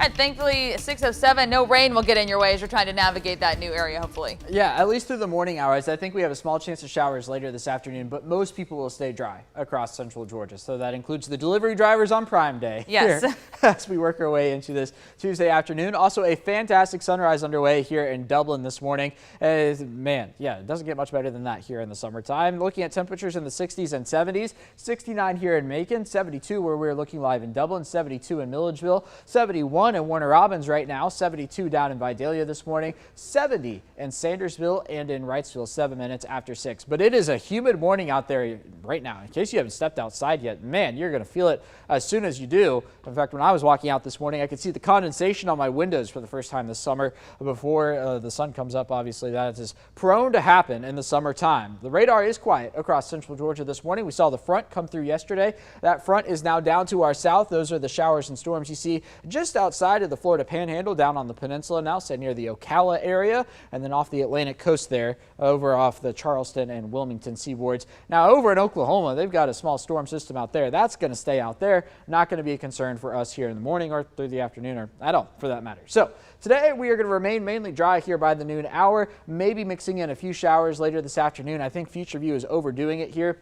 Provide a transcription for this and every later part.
All right, thankfully 6:07, no rain will get in your way as you're trying to navigate that new area, hopefully. Yeah, at least through the morning hours. I think we have a small chance of showers later this afternoon, but most people will stay dry across central Georgia. So that includes the delivery drivers on Prime Day. Yes. Here, as we work our way into this Tuesday afternoon. Also a fantastic sunrise underway here in Dublin this morning. Man, yeah, it doesn't get much better than that here in the summertime. Looking at temperatures in the 60s and 70s, 69 here in Macon, 72 where we're looking live in Dublin, 72 in Milledgeville, 71 in Warner Robins right now, 72 down in Vidalia this morning, 70 in Sandersville and in Wrightsville 7 minutes after 6. But it is a humid morning out there right now. In case you haven't stepped outside yet, man, you're going to feel it as soon as you do. In fact, when I was walking out this morning, I could see the condensation on my windows for the first time this summer before the sun comes up. Obviously, that is prone to happen in the summertime. The radar is quiet across central Georgia this morning. We saw the front come through yesterday. That front is now down to our south. Those are the showers and storms you see just outside of the Florida Panhandle, down on the peninsula now, say near the Ocala area, and then off the Atlantic coast there, over off the Charleston and Wilmington seaboards. Now over in Oklahoma, they've got a small storm system out there. That's going to stay out there. Not going to be a concern for us here in the morning or through the afternoon or at all for that matter. So today we are going to remain mainly dry here by the noon hour, maybe mixing in a few showers later this afternoon. I think Future View is overdoing it here.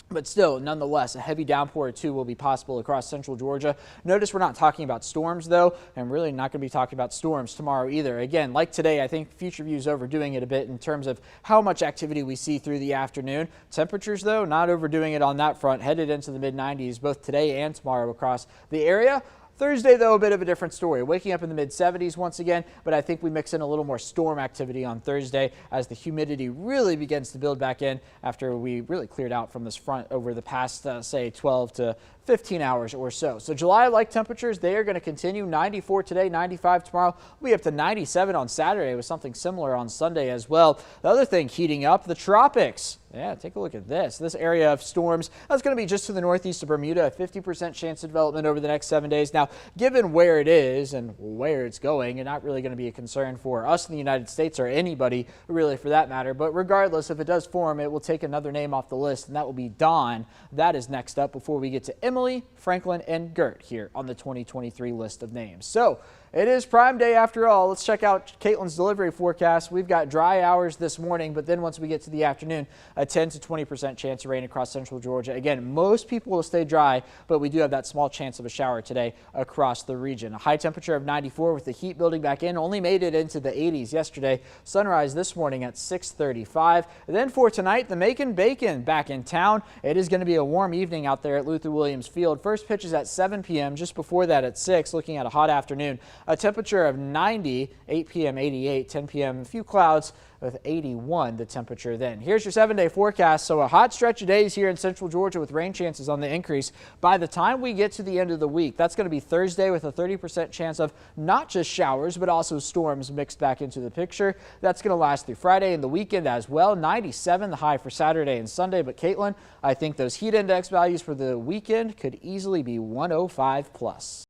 But still, nonetheless, a heavy downpour or two will be possible across central Georgia. Notice we're not talking about storms, though, and really not going to be talking about storms tomorrow either. Again, like today, I think Future View is overdoing it a bit in terms of how much activity we see through the afternoon. Temperatures, though, not overdoing it on that front, headed into the mid-90s both today and tomorrow across the area. Thursday, though, a bit of a different story. Waking up in the mid-70s once again, but I think we mix in a little more storm activity on Thursday as the humidity really begins to build back in after we really cleared out from this front over the past, say, 12 to 15 hours or so. So July-like temperatures, they are going to continue. 94 today, 95 tomorrow. We'll be up to 97 on Saturday with something similar on Sunday as well. The other thing heating up, the tropics. Yeah, take a look at this. This area of storms, that's going to be just to the northeast of Bermuda, a 50% chance of development over the next 7 days. Now, given where it is and where it's going, it's not really going to be a concern for us in the United States or anybody really for that matter. But regardless, if it does form, it will take another name off the list, and that will be Dawn. That is next up before we get to Emily, Franklin, and Gert here on the 2023 list of names. So it is Prime Day after all. Let's check out Caitlin's delivery forecast. We've got dry hours this morning, but then once we get to the afternoon, a 10 to 20% chance of rain across central Georgia. Again, most people will stay dry, but we do have that small chance of a shower today across the region. A high temperature of 94 with the heat building back in. Only made it into the 80s yesterday. Sunrise this morning at 6:35. Then for tonight, the Macon Bacon back in town. It is going to be a warm evening out there at Luther Williams Field. First pitch is at 7 p.m. Just before that at 6, looking at a hot afternoon. A temperature of 90, 8 p.m. 88, 10 p.m. a few clouds with 81 the temperature then. Here's your 7-day forecast. So a hot stretch of days here in central Georgia with rain chances on the increase. By the time we get to the end of the week, that's going to be Thursday with a 30% chance of not just showers, but also storms mixed back into the picture. That's going to last through Friday and the weekend as well. 97 the high for Saturday and Sunday. But Caitlin, I think those heat index values for the weekend could easily be 105 plus.